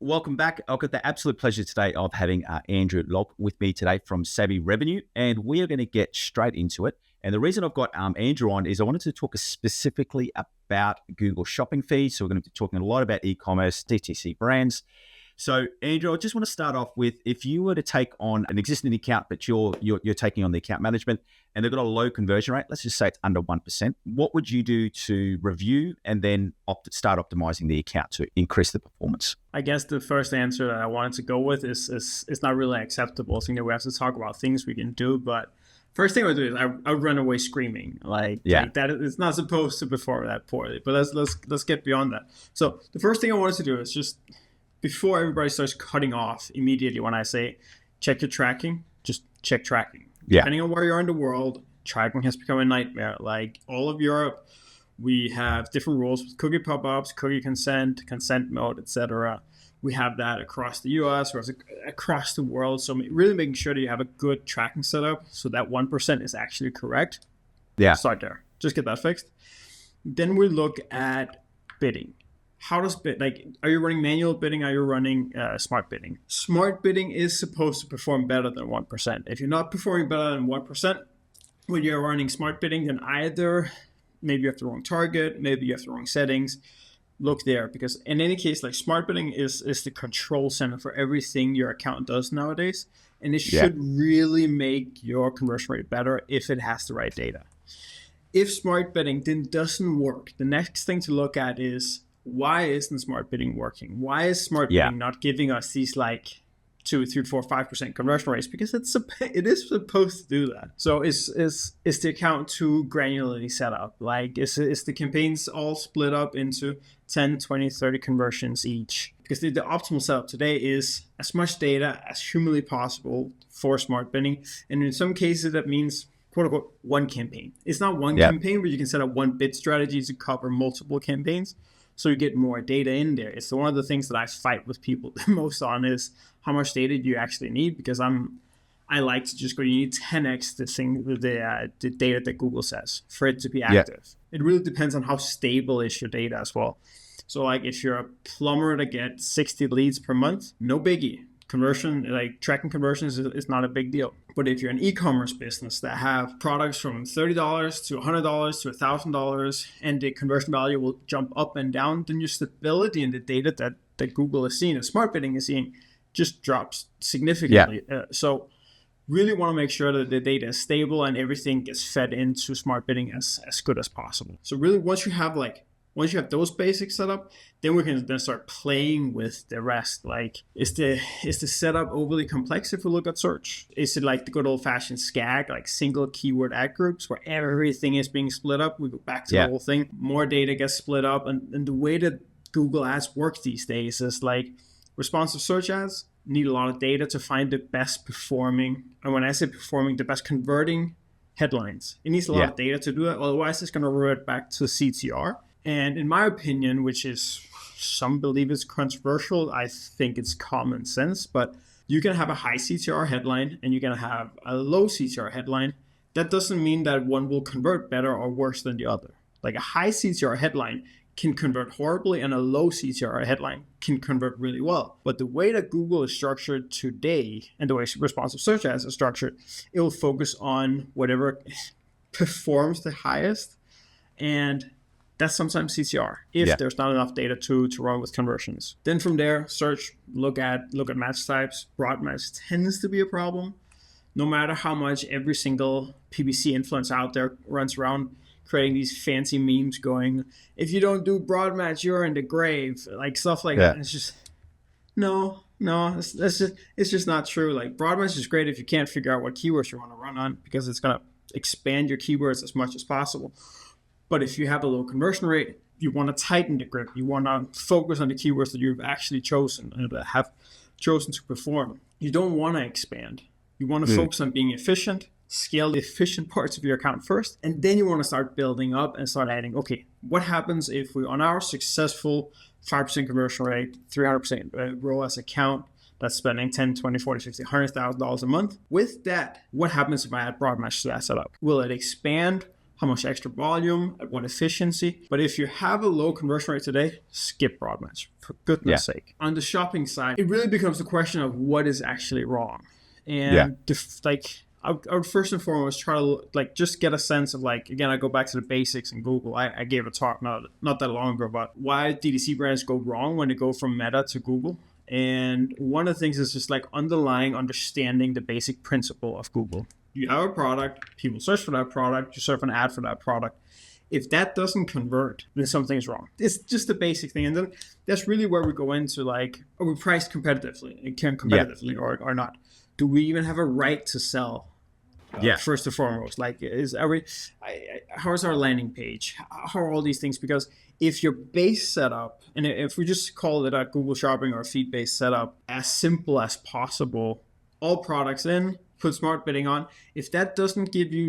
welcome back. I've got the absolute pleasure today of having Andrew Lolk with me today from SavvyRevenue, and we are going to get straight into it. And the reason I've got Andrew on is I wanted to talk specifically about Google shopping fees. So we're going to be talking a lot about e-commerce, DTC brands. So Andrew, I just want to start off with, if you were to take on an existing account, but you're taking on the account management and they've got a low conversion rate, let's just say it's under 1%, what would you do to review and then start optimizing the account to increase the performance? I guess the first answer that I wanted to go with is it's not really acceptable. I think that we have to talk about things we can do, but first thing I would do is I would run away screaming. Like that, it's not supposed to perform that poorly. But let's get beyond that. So the first thing I wanted to do is just, before everybody starts cutting off immediately when I say check your tracking, just check tracking. Yeah. Depending on where you are in the world, tracking has become a nightmare. Like all of Europe, we have different rules with cookie pop-ups, cookie consent mode, etc. We have that across the US or across the world. So really making sure that you have a good tracking setup so that 1% is actually correct. Yeah. Start there. Just get that fixed. Then we look at bidding. How does are you running manual bidding? Are you running smart bidding? Smart bidding is supposed to perform better than 1%. If you're not performing better than 1% when you're running smart bidding, then either maybe you have the wrong target, maybe you have the wrong settings. Look there, because in any case, like smart bidding is the control center for everything your account does nowadays. And it should really make your conversion rate better if it has the right data. If smart bidding then doesn't work, the next thing to look at is, why isn't smart bidding working? Why is smart bidding not giving us these like 2, 3, 4, 5% conversion rates? Because it is supposed to do that. So is the account too granularly set up? Like is the campaigns all split up into 10, 20, 30 conversions each? Because the optimal setup today is as much data as humanly possible for smart bidding. And in some cases that means quote unquote one campaign. It's not one campaign, but you can set up one bid strategy to cover multiple campaigns. So you get more data in there. It's one of the things that I fight with people the most on is how much data do you actually need? Because I like to just go, you need 10x the data that Google says for it to be active. It really depends on how stable is your data as well. So like if you're a plumber that gets 60 leads per month, no biggie. Conversion, like tracking conversions is not a big deal. But if you're an e-commerce business that have products from $30 to $100 to $1,000 and the conversion value will jump up and down, then your stability in the data that Google is seeing and smart bidding is seeing just drops significantly. So really want to make sure that the data is stable and everything gets fed into smart bidding as good as possible. So really once you have those basics set up, then we can then start playing with the rest. Like, is the setup overly complex if we look at search? Is it like the good old-fashioned SCAG, like single keyword ad groups, where everything is being split up? We go back to the whole thing. More data gets split up. And the way that Google ads work these days is like responsive search ads need a lot of data to find the best performing. And when I say performing, the best converting headlines. It needs a lot of data to do that. Otherwise, it's going to revert back to CTR. And in my opinion, which is some believe it's controversial, I think it's common sense, but you can have a high CTR headline and you can have a low CTR headline. That doesn't mean that one will convert better or worse than the other. Like a high CTR headline can convert horribly and a low CTR headline can convert really well. But the way that Google is structured today and the way responsive search ads is structured, it will focus on whatever performs the highest, and that's sometimes CTR if there's not enough data to run with conversions. Then from there, search, look at match types. Broad match tends to be a problem. No matter how much every single PPC influencer out there runs around creating these fancy memes going, if you don't do broad match, you're in the grave, like stuff like that. And it's just, no, it's just not true. Like broad match is great if you can't figure out what keywords you want to run on, because it's going to expand your keywords as much as possible. But if you have a low conversion rate, you want to tighten the grip. You want to focus on the keywords that you've actually chosen and that have chosen to perform. You don't want to expand. You want to focus on being efficient, scale the efficient parts of your account first, and then you want to start building up and start adding, okay, what happens if we, on our successful 5% conversion rate, 300% ROAS account that's spending 10, 20, 40, 50, $100,000 a month? With that, what happens if I add broad match to that setup? Will it expand how much extra volume, at what efficiency. But if you have a low conversion rate today, skip broad match, for goodness sake. On the shopping side, it really becomes the question of what is actually wrong. And I would first and foremost try to just get a sense of again, I go back to the basics in Google. I gave a talk not that long ago about why DTC brands go wrong when they go from Meta to Google. And one of the things is just underlying understanding the basic principle of Google. You have a product, people search for that product, you serve an ad for that product. If that doesn't convert, then something's wrong. It's just a basic thing. And then that's really where we go into are we priced competitively or not? Do we even have a right to sell? First and foremost, how is our landing page? How are all these things? Because if your base setup, and if we just call it a Google Shopping or feed-based setup, as simple as possible, all products in, put smart bidding on. If that doesn't give you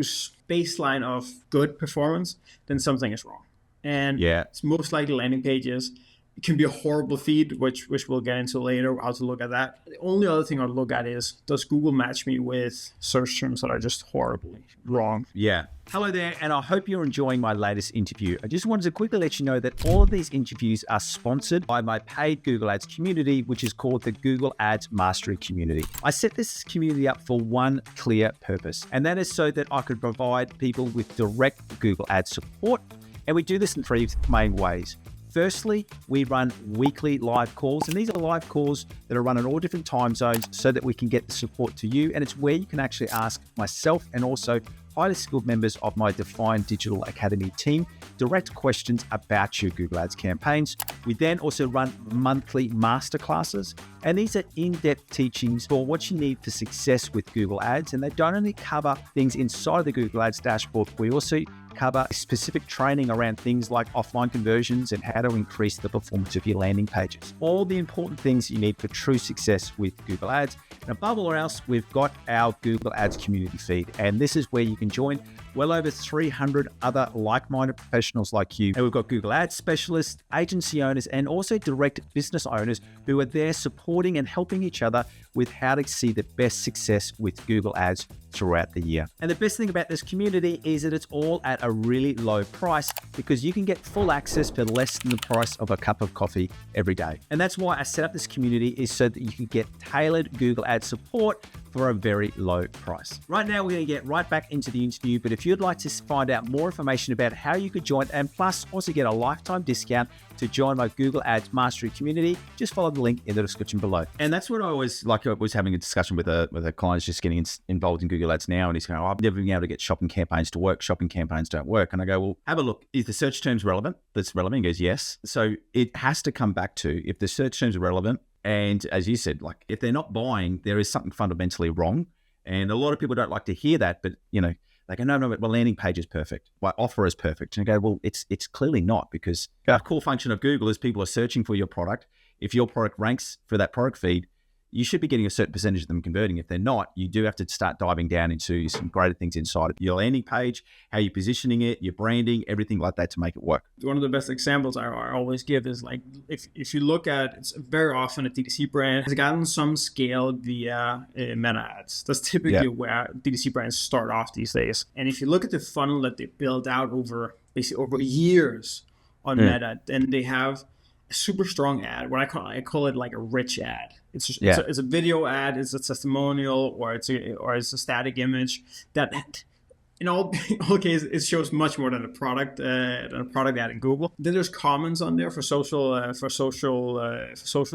baseline of good performance, then something is wrong. And it's most likely landing pages. It can be a horrible feed, which we'll get into later, how to look at that. The only other thing I'd look at is, does Google match me with search terms that are just horribly wrong? Yeah. Hello there, and I hope you're enjoying my latest interview. I just wanted to quickly let you know that all of these interviews are sponsored by my paid Google Ads community, which is called the Google Ads Mastery Community. I set this community up for one clear purpose, and that is so that I could provide people with direct Google Ads support. And we do this in three main ways. Firstly, we run weekly live calls, and these are live calls that are run in all different time zones so that we can get the support to you. And it's where you can actually ask myself and also highly skilled members of my Define Digital Academy team direct questions about your Google Ads campaigns. We then also run monthly masterclasses, and these are in-depth teachings for what you need for success with Google Ads. And they don't only cover things inside the Google Ads dashboard, we also cover specific training around things like offline conversions and how to increase the performance of your landing pages. All the important things you need for true success with Google Ads. And above all else, we've got our Google Ads community feed, and this is where you can join well over 300 other like-minded professionals like you. And we've got Google Ads specialists, agency owners, and also direct business owners who are there supporting and helping each other with how to see the best success with Google Ads throughout the year. And the best thing about this community is that it's all at a really low price, because you can get full access for less than the price of a cup of coffee every day. And that's why I set up this community, is so that you can get tailored Google Ads support for a very low price. Right now, we're going to get right back into the interview, but if you'd like to find out more information about how you could join, and plus also get a lifetime discount to join my Google Ads Mastery community, just follow the link in the description below. And that's what I was having a discussion with a client who's just getting involved in Google Ads now, and he's going, I've never been able to get shopping campaigns to work. Shopping campaigns don't work. And I go, well, have a look. Is the search terms relevant? That's relevant. He goes, yes. So it has to come back to, if the search terms are relevant, and as you said, if they're not buying, there is something fundamentally wrong. And a lot of people don't like to hear that, but they go, no, my landing page is perfect. My offer is perfect. And I go, well, it's clearly not, because the core function of Google is people are searching for your product. If your product ranks for that product feed, you should be getting a certain percentage of them converting. If they're not, you do have to start diving down into some greater things inside of your landing page, how you're positioning it, your branding, everything like that to make it work. One of the best examples I always give is if you look at, it's very often a DTC brand has gotten some scale via meta ads. That's typically where DTC brands start off these days. And if you look at the funnel that they build out over years on meta, then they have a super strong ad. What I call it like a rich ad. It's a video ad, it's a testimonial, or it's a static image that in all cases it shows much more than a product ad in Google. Then there's comments on there for social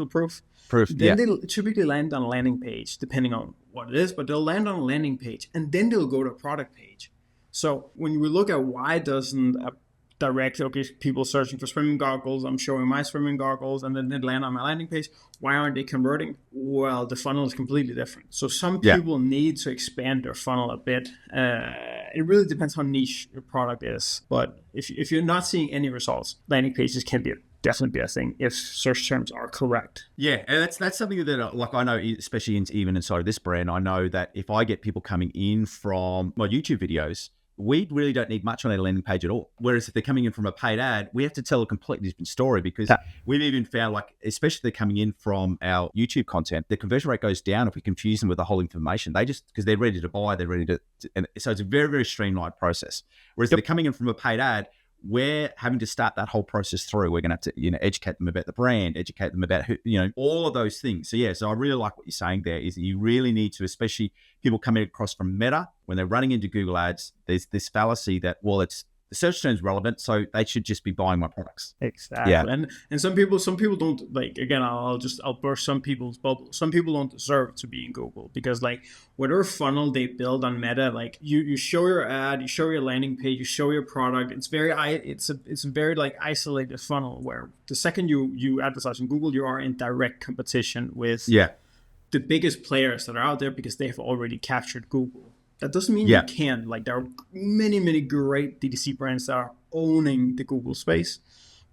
proof. Then they'll typically land on a landing page, depending on what it is, but they'll land on a landing page and then they'll go to a product page. So when we look at why doesn't a direct, people searching for swimming goggles, I'm showing my swimming goggles, and then they land on my landing page. Why aren't they converting? Well, the funnel is completely different. So some people need to expand their funnel a bit. It really depends how niche your product is. But if you're not seeing any results, landing pages can definitely be a thing if search terms are correct. Yeah, and that's something that I know, especially even inside of this brand, I know that if I get people coming in from my YouTube videos, we really don't need much on our landing page at all. Whereas if they're coming in from a paid ad, we have to tell a completely different story, because we've even found, like, especially if they're coming in from our YouTube content, the conversion rate goes down if we confuse them with the whole information. They just, because they're ready to buy, they're ready to, and so it's a very, very streamlined process. Whereas if they're coming in from a paid ad, we're having to start that whole process through. We're going to have to, educate them about the brand, educate them about who, all of those things. So yeah, so I really like what you're saying there, is that you really need to, especially people coming across from Meta, when they're running into Google ads, there's this fallacy that, well, it's the search term's relevant, so they should just be buying my products. Exactly. Yeah. And some people don't, like, again, I'll burst some people's bubble. Some people don't deserve to be in Google, because, like, whatever funnel they build on Meta, like, you show your ad, you show your landing page, you show your product. It's a very like isolated funnel, where the second you advertise on Google, you are in direct competition with the biggest players that are out there, because they have already captured Google. That doesn't mean you can't. Like, there are many, many great DTC brands that are owning the Google space,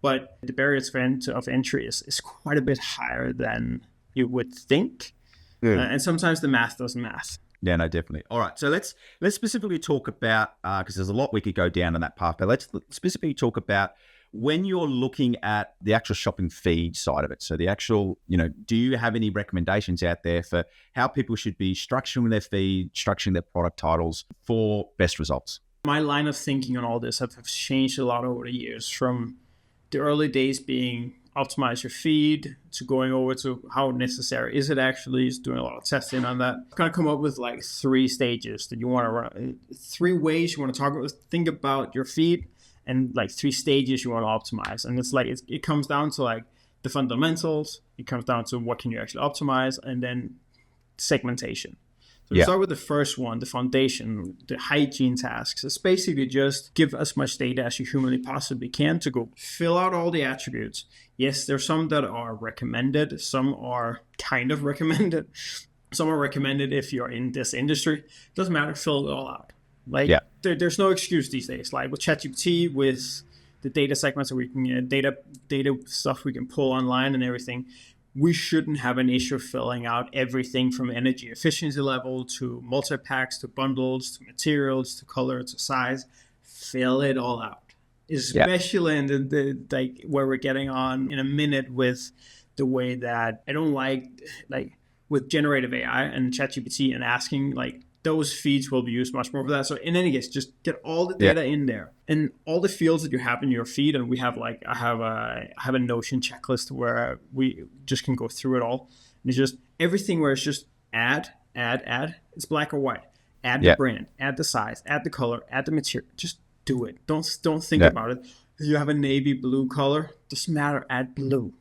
but the barriers of entry is quite a bit higher than you would think. And sometimes the math doesn't math. Yeah, no, definitely. All right, so let's specifically talk about, because there's a lot we could go down on that path, but let's specifically talk about when you're looking at the actual shopping feed side of it. So the actual, do you have any recommendations out there for how people should be structuring their feed, structuring their product titles for best results? My line of thinking on all this have changed a lot over the years, from the early days being optimize your feed to going over to how necessary is it actually, is doing a lot of testing on that. Kind of come up with like 3 stages that you want to run, 3 ways you want to talk about, think about your feed, and like 3 stages you want to optimize. And it's like, it comes down to like the fundamentals, it comes down to what can you actually optimize, and then segmentation. So we start with the first one, the foundation, the hygiene tasks. It's basically just give as much data as you humanly possibly can to go fill out all the attributes. Yes, there's some that are recommended, some are kind of recommended, some are recommended if you're in this industry. It doesn't matter, fill it all out. Like, there's no excuse these days. Like with ChatGPT, with the data segments that we can data stuff we can pull online and everything, we shouldn't have an issue filling out everything from energy efficiency level to multi-packs to bundles to materials to color to size. Fill it all out, especially in the like where we're getting on in a minute with the way that I don't like with generative AI and ChatGPT and asking like. Those feeds will be used much more for that. So in any case, just get all the data in there and all the fields that you have in your feed. And we have I have a Notion checklist where we just can go through it all. And it's just everything where it's just add. It's black or white. Add the brand, add the size, add the color, add the material. Just do it. Don't think about it. If you have a navy blue color, doesn't matter. Add blue.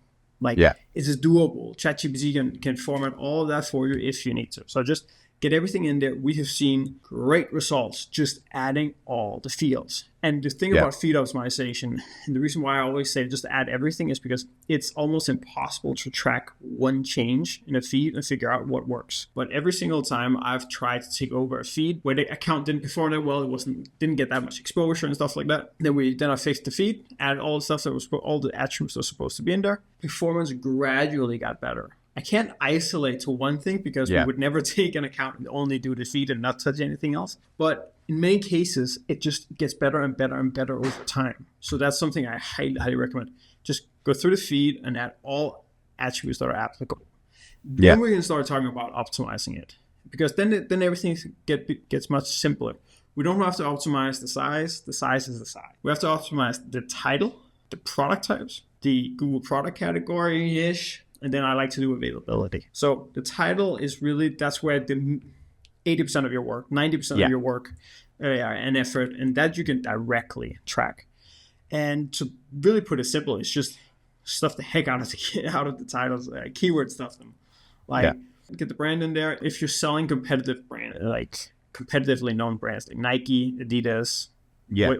It is doable. ChatGPT can format all of that for you if you need to. So just get everything in there. We have seen great results just adding all the fields. And the thing about feed optimization, and the reason why I always say just add everything, is because it's almost impossible to track one change in a feed and figure out what works. But every single time I've tried to take over a feed where the account didn't perform that well, didn't get that much exposure and stuff like that, then I fixed the feed, added all the stuff all the attributes that were supposed to be in there. Performance gradually got better. I can't isolate to one thing because we would never take an account and only do the feed and not touch anything else. But in many cases, it just gets better and better and better over time. So that's something I highly, highly recommend. Just go through the feed and add all attributes that are applicable. Then we can start talking about optimizing it, because then everything gets much simpler. We don't have to optimize the size. The size is the size. We have to optimize the title, the product types, the Google product category-ish, and then I like to do availability. So the title is really, that's where the 80% of your work, 90% of your work and effort, and that you can directly track. And to really put it simple, it's just stuff the heck out of the titles, keyword stuff them. Get the brand in there. If you're selling competitive brand, like competitively known brands like Nike, Adidas,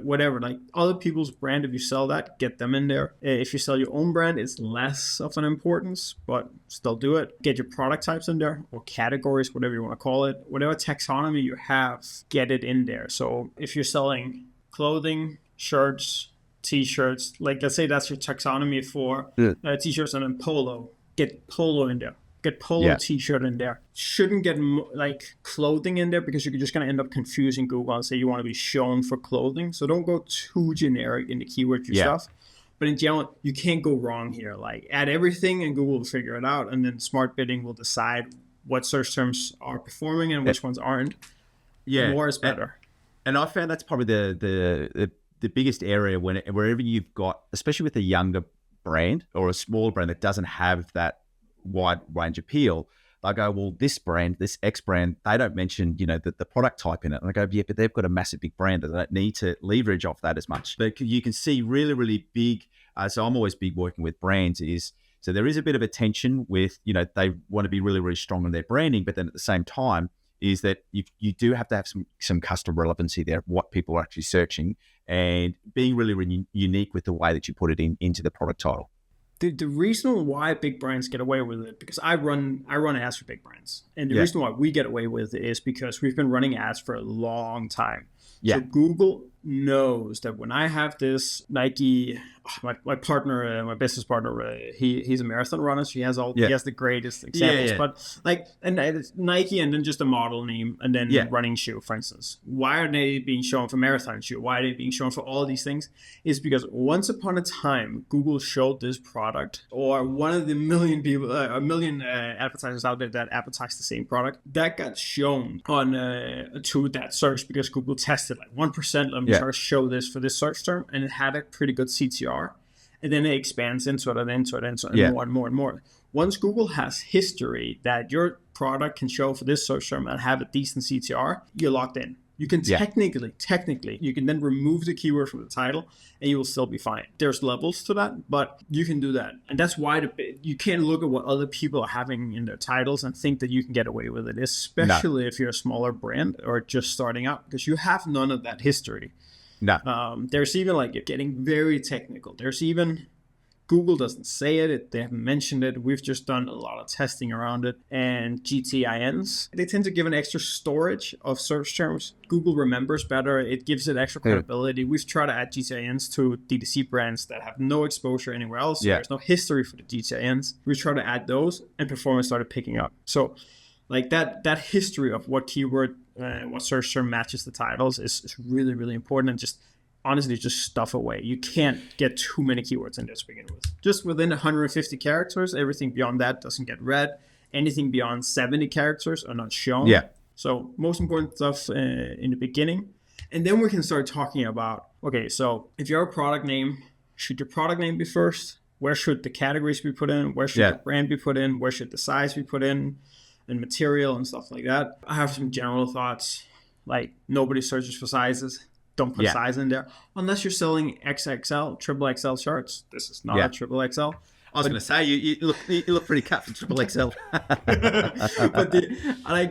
whatever, like other people's brand, if you sell that, get them in there. If you sell your own brand, it's less of an importance, but still do it. Get your product types in there, or categories, whatever you want to call it. Whatever taxonomy you have, get it in there. So if you're selling clothing, shirts, t-shirts, like let's say that's your taxonomy for t-shirts, and then polo, get polo in there. Get polo t-shirt in there. Shouldn't get like clothing in there because you're just going to end up confusing Google and say you want to be shown for clothing. So don't go too generic in the keyword stuff. But in general, you can't go wrong here. Like add everything and Google will figure it out. And then smart bidding will decide what search terms are performing and which ones aren't. Yeah. More is better. And I found that's probably the biggest area wherever you've got, especially with a younger brand or a smaller brand that doesn't have that wide range appeal. They go, well, this brand, this X brand, they don't mention, the product type in it. And I go, yeah, but they've got a massive big brand. They don't need to leverage off that as much. But you can see really, really big. So I'm always big working with brands so there is a bit of a tension with, they want to be really, really strong on their branding. But then at the same time is that you do have to have some customer relevancy there, what people are actually searching and being really, really unique with the way that you put it into the product title. The reason why big brands get away with it, because I run ads for big brands. And the reason why we get away with it is because we've been running ads for a long time. Yeah. So Google knows that when I have this Nike, my partner, my business partner, he's a marathon runner. So he has the greatest examples. But and it's Nike and then just a model name and then running shoe, for instance. Why are they being shown for marathon shoe? Why are they being shown for all of these things? Is because once upon a time, Google showed this product, or one of the million people, advertisers out there that advertise the same product, that got shown on to that search because Google tested like 1%. Let me try to show this for this search term, and it had a pretty good CTR. And then it expands into it and more and more and more. Once Google has history that your product can show for this search term and have a decent CTR, you're locked in. You can technically, you can then remove the keyword from the title and you will still be fine. There's levels to that, but you can do that. And that's why you can't look at what other people are having in their titles and think that you can get away with it, especially if you're a smaller brand or just starting out, because you have none of that history. No. There's even like getting very technical. There's even, Google doesn't say it. They haven't mentioned it. We've just done a lot of testing around it. And GTINs, they tend to give an extra storage of search terms. Google remembers better. It gives it extra credibility. We've tried to add GTINs to DTC brands that have no exposure anywhere else. There's no history for the GTINs. We tried to add those and performance started picking up. So like that history of what keyword, what search term matches the titles is really, really important. And just honestly, just stuff away. You can't get too many keywords in there to begin with. Just within 150 characters, everything beyond that doesn't get read. Anything beyond 70 characters are not shown. So most important stuff in the beginning. And then we can start talking about, okay, so if you're a product name, should your product name be first? Where should the categories be put in? Where should the brand be put in? Where should the size be put in? And material and stuff like that. I have some general thoughts, like nobody searches for sizes. Don't put size in there unless you're selling XXL, triple XL shirts. This is not a triple XL. I was going to say you look pretty cut for triple XL. But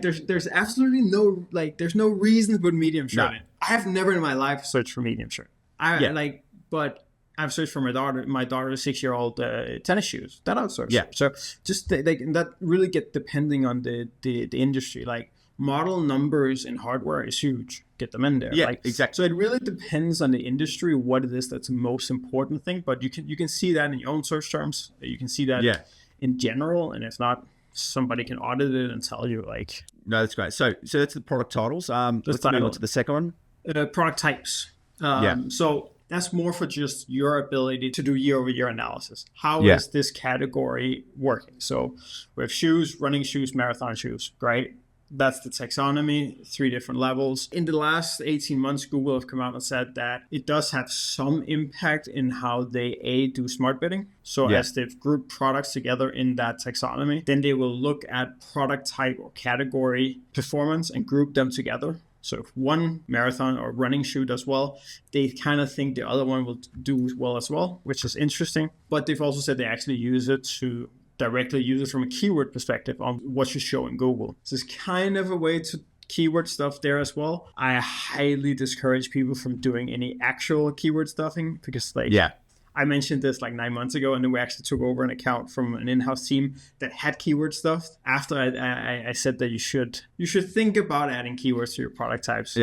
there's absolutely there's no reason to put medium shirt in. I have never in my life searched for medium shirt. But I've searched for my daughter's 6-year-old tennis shoes. That outsourced. So just that really get depending on the industry. Like model numbers in hardware is huge. Get them in there. Exactly. So it really depends on the industry, what it is that's the most important thing. But you can see that in your own search terms. You can see that in general. And if not, somebody can audit it and tell you like. No, that's great. So that's the product titles. Let's move on to the second one. Product types. So that's more for just your ability to do year-over-year analysis. How is this category working? So we have shoes, running shoes, marathon shoes, right? That's the taxonomy, 3 different levels. In the last 18 months, Google have come out and said that it does have some impact in how they do smart bidding. So as they've grouped products together in that taxonomy, then they will look at product type or category performance and group them together. So if one marathon or running shoe does well, they kind of think the other one will do well as well, which is interesting. But they've also said they actually use it to directly use it from a keyword perspective on what you show in Google. So it's kind of a way to keyword stuff there as well. I highly discourage people from doing any actual keyword stuffing because I mentioned this like 9 months ago, and then we actually took over an account from an in-house team that had keyword stuff. After I said that you should think about adding keywords to your product types.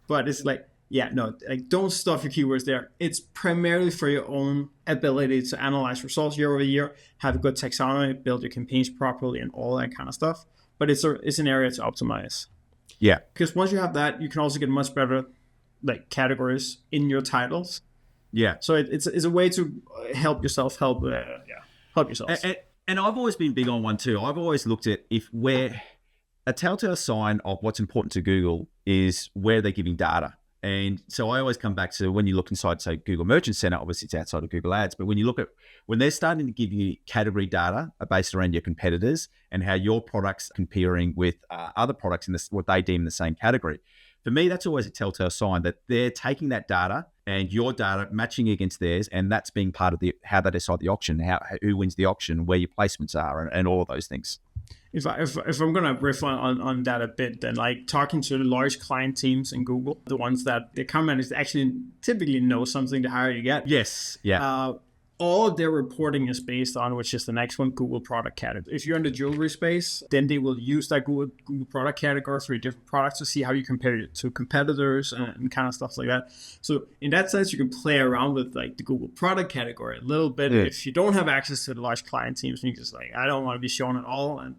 But it's like Yeah, no, like don't stuff your keywords there. It's primarily for your own ability to analyze results year over year, have a good taxonomy, build your campaigns properly, and all that kind of stuff. But it's an area to optimize. Yeah. Because once you have that, you can also get much better like categories in your titles. Yeah. So it's a way to help yourself help yourself. And I've always been big on one too. I've always looked at a telltale sign of what's important to Google is where they're giving data. And so I always come back to when you look inside, say, Google Merchant Center, obviously it's outside of Google Ads, but when you look at when they're starting to give you category data based around your competitors and how your products are comparing with other products in what they deem the same category, for me, that's always a telltale sign that they're taking that data and your data matching against theirs, and that's being part of how they decide the auction, who wins the auction, where your placements are, and all of those things. If I'm gonna riff on that a bit, then like talking to the large client teams in Google, the ones that the account managers actually typically know something, the higher you get. Yes, yeah. All of their reporting is based on, which is the next one, Google product category. If you're in the jewelry space, then they will use that Google product category for different products to see how you compare it to competitors and kind of stuff like that. So in that sense, you can play around with like the Google product category a little bit. Yeah. If you don't have access to the large client teams, you just like, I don't want to be shown at all and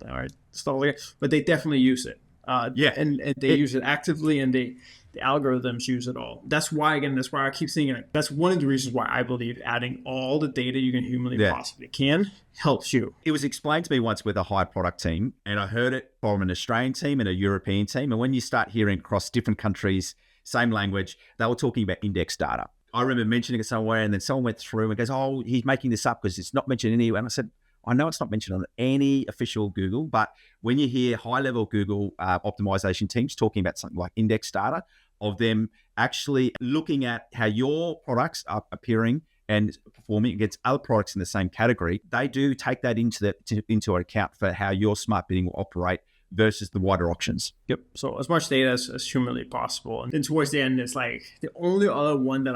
stuff like that. But they definitely use it. And they use it actively, and the algorithms use it all. That's why I keep saying it. That's one of the reasons why I believe adding all the data you can humanly possibly can helps you. It was explained to me once with a high product team, and I heard it from an Australian team and a European team. And when you start hearing across different countries, same language, they were talking about index data. I remember mentioning it somewhere, and then someone went through and goes, "Oh, he's making this up because it's not mentioned anywhere." And I said, I know it's not mentioned on any official Google, but when you hear high-level Google optimization teams talking about something like index data, of them actually looking at how your products are appearing and performing against other products in the same category, they do take that into account for how your smart bidding will operate versus the wider auctions. Yep. So as much data as humanly possible. And then towards the end, it's like the only other one that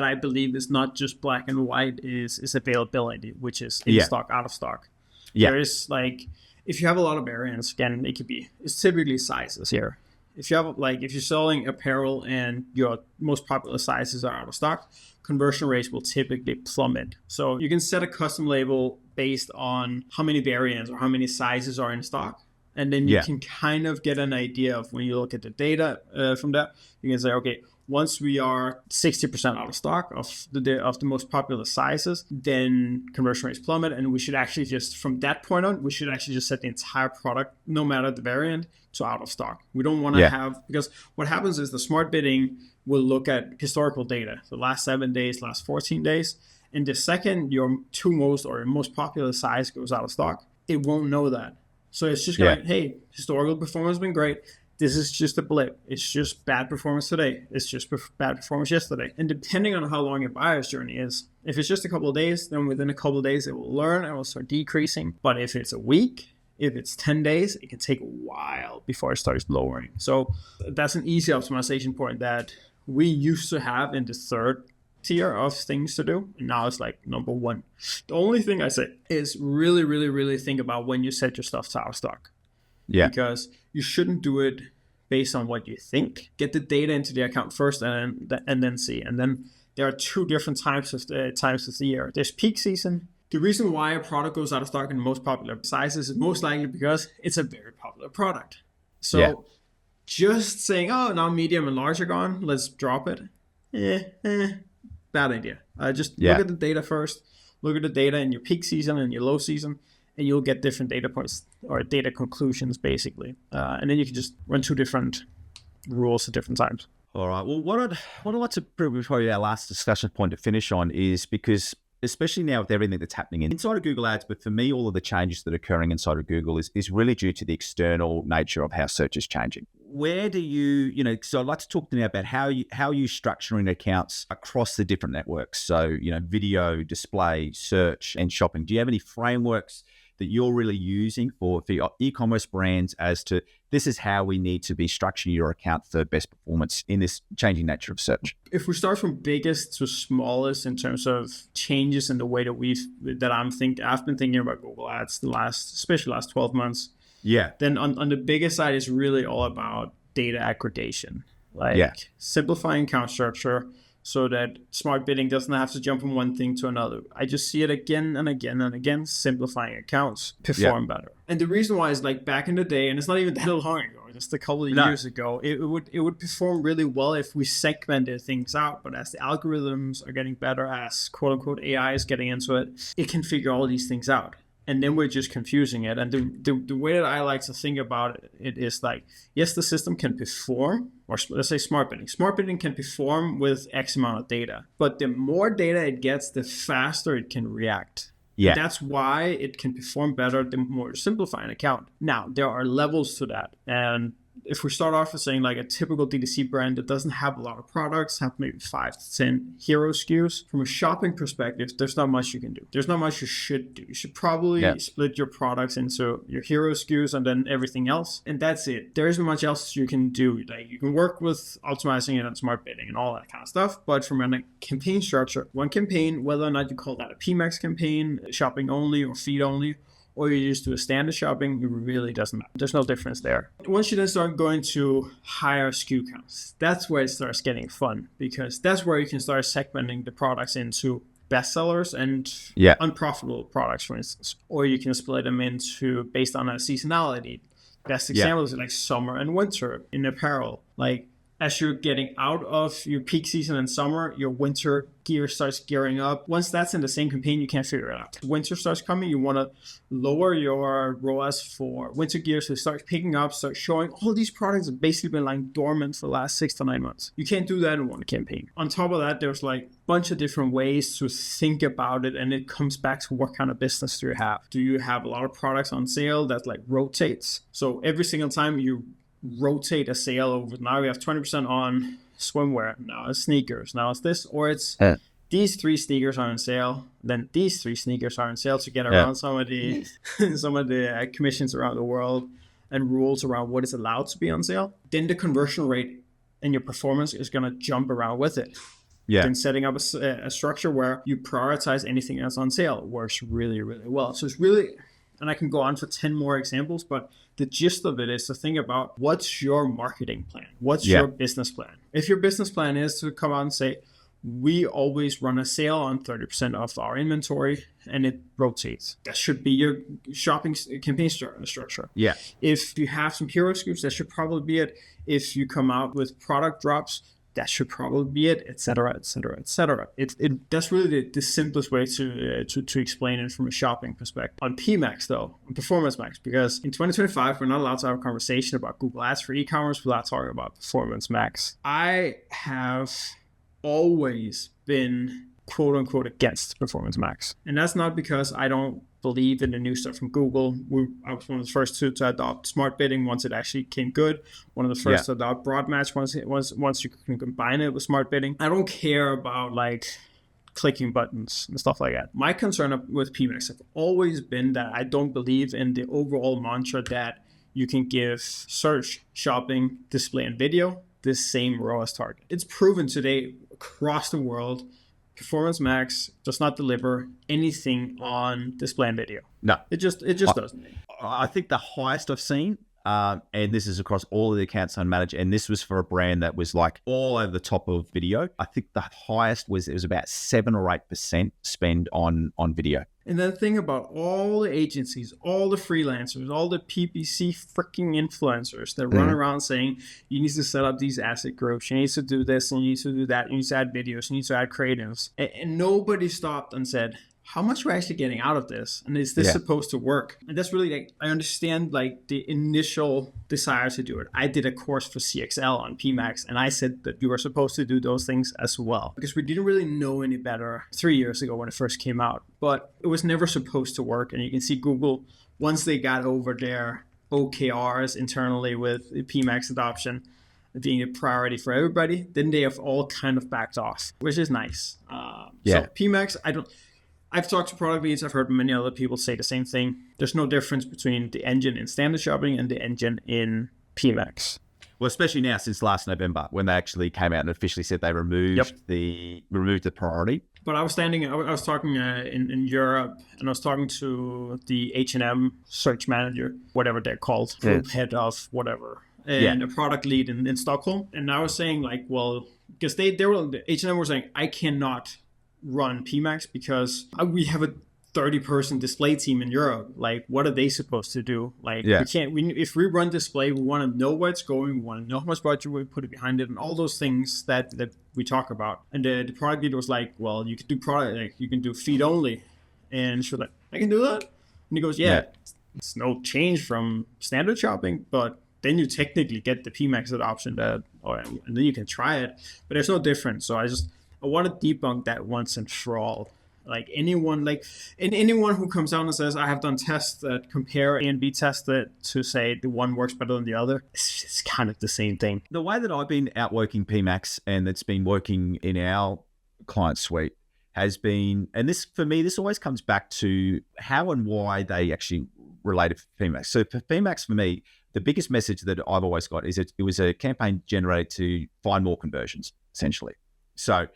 I believe is not just black and white is availability, which is in stock, out of stock. Yeah. There is like, if you have a lot of variance, again, it's typically sizes here. If you're selling apparel and your most popular sizes are out of stock, conversion rates will typically plummet. So you can set a custom label based on how many variants or how many sizes are in stock. And then you can kind of get an idea of, when you look at the data from that, you can say, okay, once we are 60% out of stock of the most popular sizes, then conversion rates plummet. And we should actually just, from that point on, we should actually just set the entire product, no matter the variant, to out of stock. We don't want to have, because what happens is the smart bidding will look at historical data, the last 7 days, last 14 days. And the second your most popular size goes out of stock, it won't know that. So it's just going, hey, historical performance has been great. This is just a blip. It's just bad performance today. It's just bad performance yesterday. And depending on how long your buyer's journey is, if it's just a couple of days, then within a couple of days, it will learn and will start decreasing. But if it's a week, if it's 10 days, it can take a while before it starts lowering. So that's an easy optimization point that we used to have in the third tier of things to do, and now it's like number one. The only thing I say is really, really, really think about when you set your stuff to out of stock. Yeah. Because you shouldn't do it based on what you think. Get the data into the account first, and then see. And then there are two different times of the year. There's peak season. The reason why a product goes out of stock in the most popular sizes is most likely because it's a very popular product. So just saying, oh, now medium and large are gone, let's drop it. Bad idea. Just look at the data first. Look at the data in your peak season and your low season, and you'll get different data points or data conclusions, basically. And then you can just run two different rules at different times. All right. Well, what I'd like to probably our last discussion point to finish on is, because especially now with everything that's happening inside of Google Ads, but for me, all of the changes that are occurring inside of Google is really due to the external nature of how search is changing. Where do so I'd like to talk to you now about how you structuring accounts across the different networks. So, video, display, search, and shopping. Do you have any frameworks that you're really using for your e-commerce brands as to this is how we need to be structuring your account for best performance in this changing nature of search? If we start from biggest to smallest in terms of changes in the way that I've been thinking about Google Ads especially last 12 months. Yeah. Then on the biggest side is really all about data aggregation. like simplifying account structure so that smart bidding doesn't have to jump from one thing to another. I just see it again and again and again, simplifying accounts perform better. And the reason why is like back in the day, and it's not even that long ago, just a couple of years ago, it would perform really well if we segmented things out. But as the algorithms are getting better, as quote unquote AI is getting into it, it can figure all these things out. And then we're just confusing it. And the way that I like to think about it is like, yes, the system can perform, or let's say smart bidding. Smart bidding can perform with X amount of data. But the more data it gets, the faster it can react. Yeah. And that's why it can perform better the more you simplify an account. Now, there are levels to that. And if we start off with saying like a typical D2C brand that doesn't have a lot of products, have maybe 5 to 10 hero SKUs, from a shopping perspective, there's not much you can do. There's not much you should do. You should probably split your products into your hero SKUs and then everything else. And that's it. There isn't much else you can do. Like you can work with optimizing it and smart bidding and all that kind of stuff. But from a campaign structure, one campaign, whether or not you call that a PMAX campaign, shopping only or feed only, or you just do a standard shopping, it really doesn't matter. There's no difference there. Once you then start going to higher SKU counts, that's where it starts getting fun, because that's where you can start segmenting the products into bestsellers and unprofitable products, for instance. Or you can split them into based on a seasonality. Best examples are like summer and winter in apparel. Like as you're getting out of your peak season in summer, your winter gear starts gearing up. Once that's in the same campaign, you can't figure it out. Winter starts coming, you want to lower your ROAS for winter gear, so it starts picking up, start showing all these products have basically been lying dormant for the last 6 to 9 months. You can't do that in one campaign. On top of that, there's like a bunch of different ways to think about it, and it comes back to what kind of business do you have? Do you have a lot of products on sale that like rotates? So every single time you rotate a sale over, now we have 20% on swimwear, now it's sneakers, now it's this, or it's these 3 sneakers are on sale, then these 3 sneakers are on sale to get around some of the commissions around the world and rules around what is allowed to be on sale. Then the conversion rate and your performance is going to jump around with it. Then setting up a structure where you prioritize anything that's on sale works really, really well. So it's really, and I can go on for 10 more examples, but the gist of it is to think about what's your marketing plan? What's your business plan? If your business plan is to come out and say, we always run a sale on 30% of our inventory and it rotates. That should be your shopping campaign structure. Yeah. If you have some hero SKUs, that should probably be it. If you come out with product drops, that should probably be it, et cetera, et cetera, et cetera. That's really the simplest way to explain it from a shopping perspective. On PMAX though, on Performance Max, because in 2025, we're not allowed to have a conversation about Google Ads for e-commerce without talking about Performance Max. I have always been quote unquote against Performance Max. And that's not because I don't believe in the new stuff from Google. I was one of the first to adopt smart bidding once it actually came good. One of the first to adopt broad match once you can combine it with smart bidding. I don't care about like clicking buttons and stuff like that. My concern with PMAX have always been that I don't believe in the overall mantra that you can give search, shopping, display, and video the same ROAS target. It's proven today across the world, Performance Max does not deliver anything on display and video. No. It just doesn't. I think the highest I've seen, and this is across all of the accounts I manage, and this was for a brand that was like all over the top of video. I think the highest was about 7 or 8% spend on video. And then think about all the agencies, all the freelancers, all the PPC freaking influencers that run around saying, you need to set up these asset groups, you need to do this, and you need to do that, you need to add videos, you need to add creatives. And nobody stopped and said, how much we're actually getting out of this, and is this supposed to work? And that's really like, I understand like the initial desire to do it. I did a course for CXL on PMAX, and I said that you were supposed to do those things as well, because we didn't really know any better 3 years ago when it first came out, but it was never supposed to work. And you can see Google, once they got over their OKRs internally with PMAX adoption being a priority for everybody, then they have all kind of backed off, which is nice. So PMAX, I've talked to product leads. I've heard many other people say the same thing. There's no difference between the engine in standard shopping and the engine in PMAX. Well, especially now since last November, when they actually came out and officially said they removed the priority. But I was talking in Europe, and I was talking to the H&M search manager, whatever they're called, group head of whatever. Yeah. and a product lead in Stockholm. And I was saying like, well, because they were, H&M were saying, I cannot run PMax because we have a 30-person display team in Europe. Like, what are they supposed to do? Like, Yeah. if we run display, we want to know where it's going. We want to know how much budget we put it behind it and all those things that we talk about. And the product leader was like, well, you can do product, like you can do feed only. And she was like, I can do that. And he goes, yeah. It's no change from standard shopping, but then you technically get the PMax adoption and then you can try it, but there's no difference. So I want to debunk that once and for all. Like anyone who comes out and says, I have done tests that compare A and B tested to say the one works better than the other, it's kind of the same thing. The way that I've been outworking PMax and that's been working in our client suite has been, and this for me, this always comes back to how and why they actually related to PMax. So for PMax, for me, the biggest message that I've always got is it was a campaign generated to find more conversions, essentially. So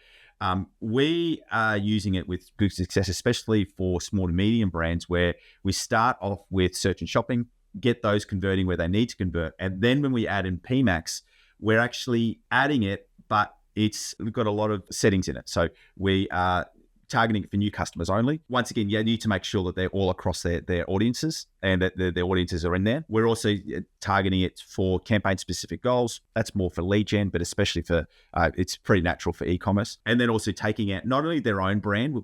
we are using it with good success, especially for small to medium brands where we start off with search and shopping, get those converting where they need to convert. And then when we add in PMax, we're actually adding it, but we've got a lot of settings in it. So we are targeting it for new customers only. Once again, you need to make sure that they're all across their audiences and that their audiences are in there. We're also targeting it for campaign-specific goals. That's more for lead gen, but especially for, it's pretty natural for e-commerce. And then also taking out not only their own brand,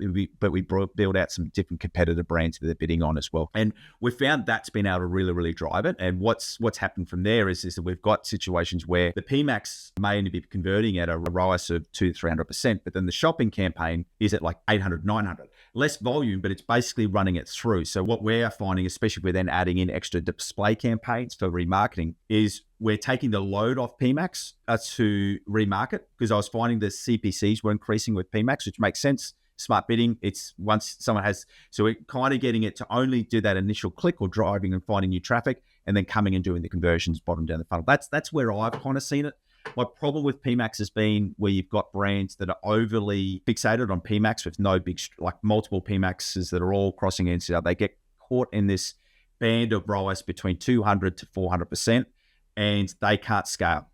but we build out some different competitor brands that they're bidding on as well. And we found that's been able to really, really drive it. And what's happened from there is that we've got situations where the PMax may only be converting at a ROAS of 200 to 300%, but then the shopping campaign is at like 800, 900. Less volume, but it's basically running it through. So what we're finding, especially if we're then adding in extra display campaigns for remarketing, is we're taking the load off PMax to remarket, because I was finding the CPCs were increasing with PMax, which makes sense. Smart bidding, it's once someone has, so we're kind of getting it to only do that initial click or driving and finding new traffic and then coming and doing the conversions bottom down the funnel. That's where I've kind of seen it. My problem with PMax has been where you've got brands that are overly fixated on PMax with no big, like multiple PMaxes that are all crossing into each other. They get caught in this band of ROAS between 200 to 400%, and they can't scale.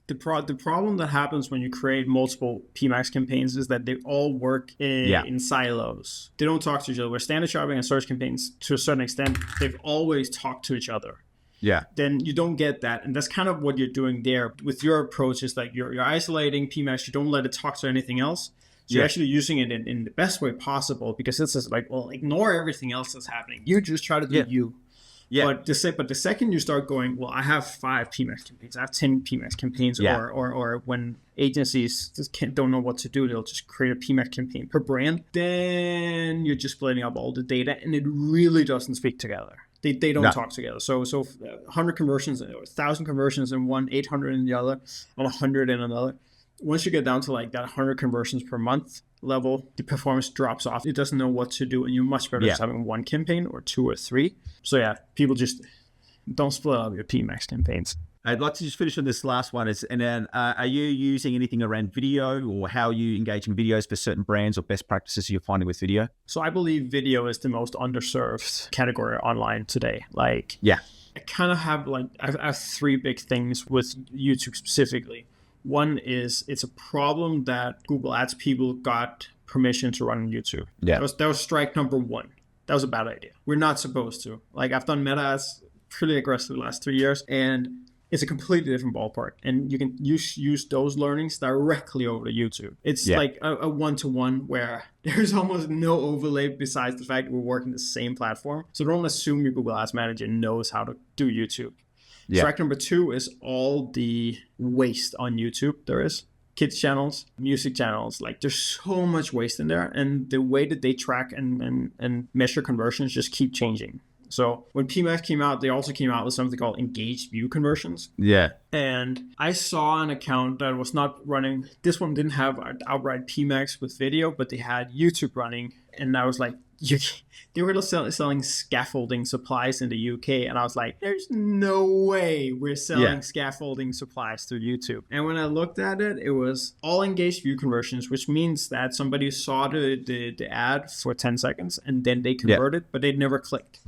The problem that happens when you create multiple PMax campaigns is that they all work in silos. They don't talk to each other. Where standard shopping and search campaigns, to a certain extent, they've always talked to each other. Yeah. Then you don't get that. And that's kind of what you're doing there with your approach, is like you're isolating PMax. You don't let it talk to anything else. So you're actually using it in the best way possible, because it's just like, well, ignore everything else that's happening. You just try to do you. Yeah. But the second you start going, well, I have 5 PMax campaigns, I have 10 PMax campaigns, or when agencies just don't know what to do, they'll just create a PMax campaign per brand, then you're just splitting up all the data and it really doesn't speak together. They don't talk together. So 100 conversions, or 1,000 conversions in one, 800 in the other, and 100 in another. Once you get down to like that 100 conversions per month level, the performance drops off. It doesn't know what to do, and you're much better just having one campaign or 2 or 3. So people just don't split up your PMax campaigns. I'd like to just finish on this last one. Are you using anything around video, or how are you engaging videos for certain brands, or best practices you're finding with video? So I believe video is the most underserved category online today. I kind of have I have 3 big things with YouTube specifically. One is it's a problem that Google Ads people got permission to run on YouTube. Yeah. That was strike number 1. That was a bad idea. We're not supposed to. I've done meta ads pretty aggressive the last 3 years, and it's a completely different ballpark. And you can use those learnings directly over to YouTube. It's like a one-to-one where there's almost no overlay besides the fact that we're working the same platform. So don't assume your Google Ads manager knows how to do YouTube. Yeah. Strike number 2 is all the waste on YouTube there is. Kids channels, music channels, there's so much waste in there. And the way that they track and measure conversions just keep changing. So when PMax came out, they also came out with something called engaged view conversions. Yeah. And I saw an account that was not running. This one didn't have outright PMax with video, but they had YouTube running. And I was like, they were selling scaffolding supplies in the UK. And I was like, there's no way we're selling scaffolding supplies through YouTube. And when I looked at it, it was all engaged view conversions, which means that somebody saw the ad for 10 seconds and then they converted, but they never clicked.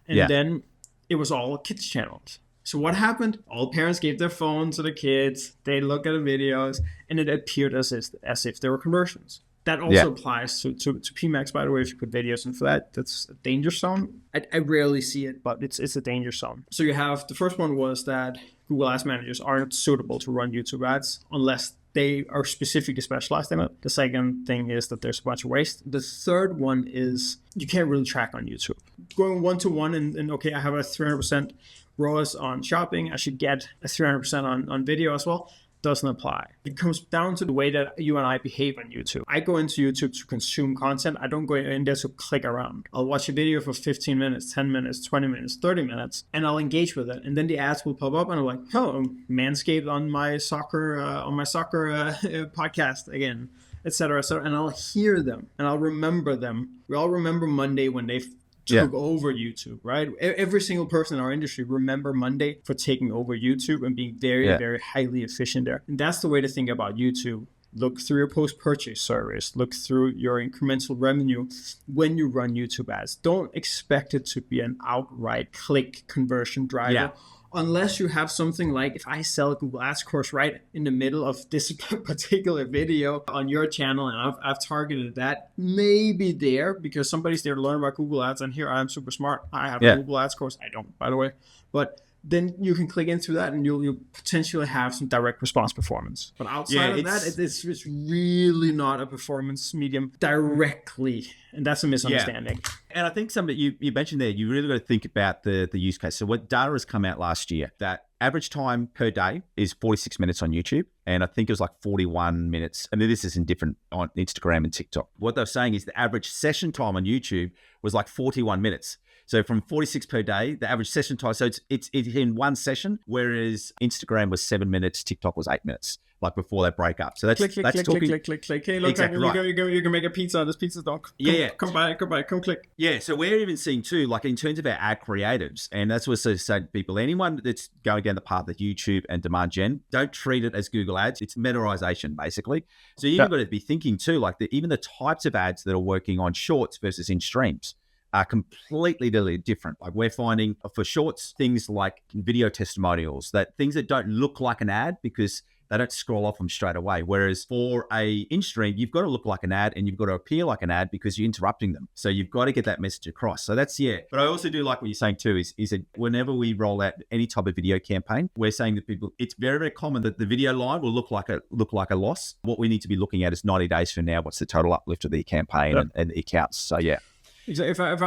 And then it was all kids channels. So what happened? All parents gave their phones to the kids. They look at the videos, and it appeared as if they were conversions. That Yeah. also applies to PMAX, by the way. If you put videos in for that, that's a danger zone. I rarely see it, but it's a danger zone. So you have, the first one was that Google Ads managers aren't suitable to run YouTube ads unless they are specifically specialized in it. The second thing is that there's a bunch of waste. The third one is you can't really track on YouTube. Going one-to-one and okay, I have a 300% ROAS on shopping, I should get a 300% on video as well, doesn't apply. It comes down to the way that you and I behave on YouTube. I go into YouTube to consume content. I don't go in there to click around. I'll watch a video for 15 minutes, 10 minutes, 20 minutes, 30 minutes, and I'll engage with it. And then the ads will pop up and I'm like, oh, Manscaped on my soccer podcast again, etc. And I'll hear them and I'll remember them. We all remember Monday when they took over YouTube, right? Every single person in our industry remember Monday for taking over YouTube and being very, very highly efficient there. And that's the way to think about YouTube. Look through your post-purchase service. Look through your incremental revenue when you run YouTube ads. Don't expect it to be an outright click conversion driver. Yeah. Unless you have something like, if I sell a Google Ads course right in the middle of this particular video on your channel and I've targeted that, maybe there, because somebody's there to learn about Google Ads, and here I am super smart. I have a Google Ads course. I don't, by the way. But then you can click into that and you'll potentially have some direct response performance. But outside of that, it's really not a performance medium directly. And that's a misunderstanding. Yeah. And I think something you mentioned there, you really got to think about the use case. So what data has come out last year, that average time per day is 46 minutes on YouTube. And I think it was like 41 minutes. I mean, this is indifferent on Instagram and TikTok. What they're saying is the average session time on YouTube was like 41 minutes. So from 46 per day, the average session time, so it's in one session, whereas Instagram was 7 minutes, TikTok was 8 minutes, like before they break up. So that's click. Hey, look, exactly you can make a pizza. This pizza's done. Come by, come click. Yeah, so we're even seeing too, like in terms of our ad creatives, and that's what I say to people, anyone that's going down the path of YouTube and demand gen, don't treat it as Google Ads. It's metaization, basically. So you've got to be thinking too, like even the types of ads that are working on shorts versus in streams are completely different. Like we're finding for shorts, things like video testimonials, that things that don't look like an ad because they don't scroll off them straight away. Whereas for a in-stream, you've got to look like an ad and you've got to appear like an ad because you're interrupting them. So you've got to get that message across. So that's, But I also do like what you're saying too, is that whenever we roll out any type of video campaign, we're saying to people, it's very, very common that the video line will look like a loss. What we need to be looking at is 90 days from now, what's the total uplift of the campaign and the accounts. So Exactly. If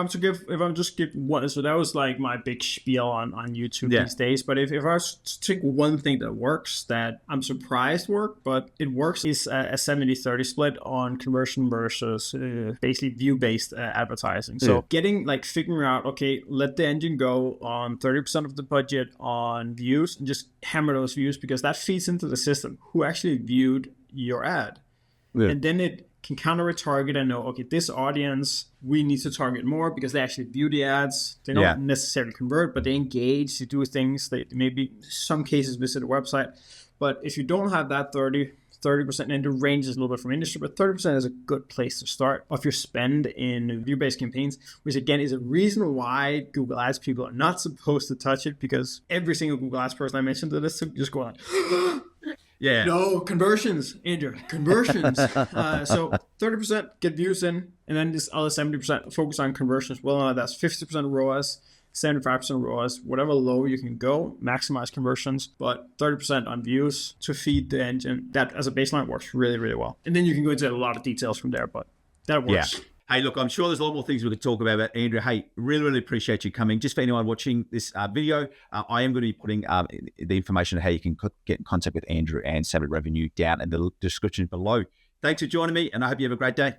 I'm just give one, so that was like my big spiel on YouTube these days. But if I was to take one thing that works, that I'm surprised but it works, is a 70-30 split on conversion versus basically view-based advertising. So figuring out, okay, let the engine go on 30% of the budget on views and just hammer those views, because that feeds into the system who actually viewed your ad. Yeah. And then it can counter retarget and know, okay, this audience, we need to target more because they actually view the ads. They don't necessarily convert, but they engage, they do things. They maybe some cases visit a website. But if you don't have that 30%, and the range is a little bit from industry, but 30% is a good place to start of your spend in view-based campaigns, which again is a reason why Google Ads people are not supposed to touch it, because every single Google Ads person I mentioned to this just go like, no, conversions, Andrew, conversions. So 30% get views in, and then this other 70% focus on conversions. Well, that's 50% ROAS, 75% ROAS, whatever low you can go, maximize conversions, but 30% on views to feed the engine. That as a baseline works really, really well. And then you can go into a lot of details from there, but that works. Yeah. Hey, look, I'm sure there's a lot more things we could talk about, but Andrew, hey, really, really appreciate you coming. Just for anyone watching this video, I am going to be putting the information on how you can get in contact with Andrew and SavvyRevenue down in the description below. Thanks for joining me, and I hope you have a great day.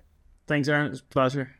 Thanks, Aaron. It's a pleasure.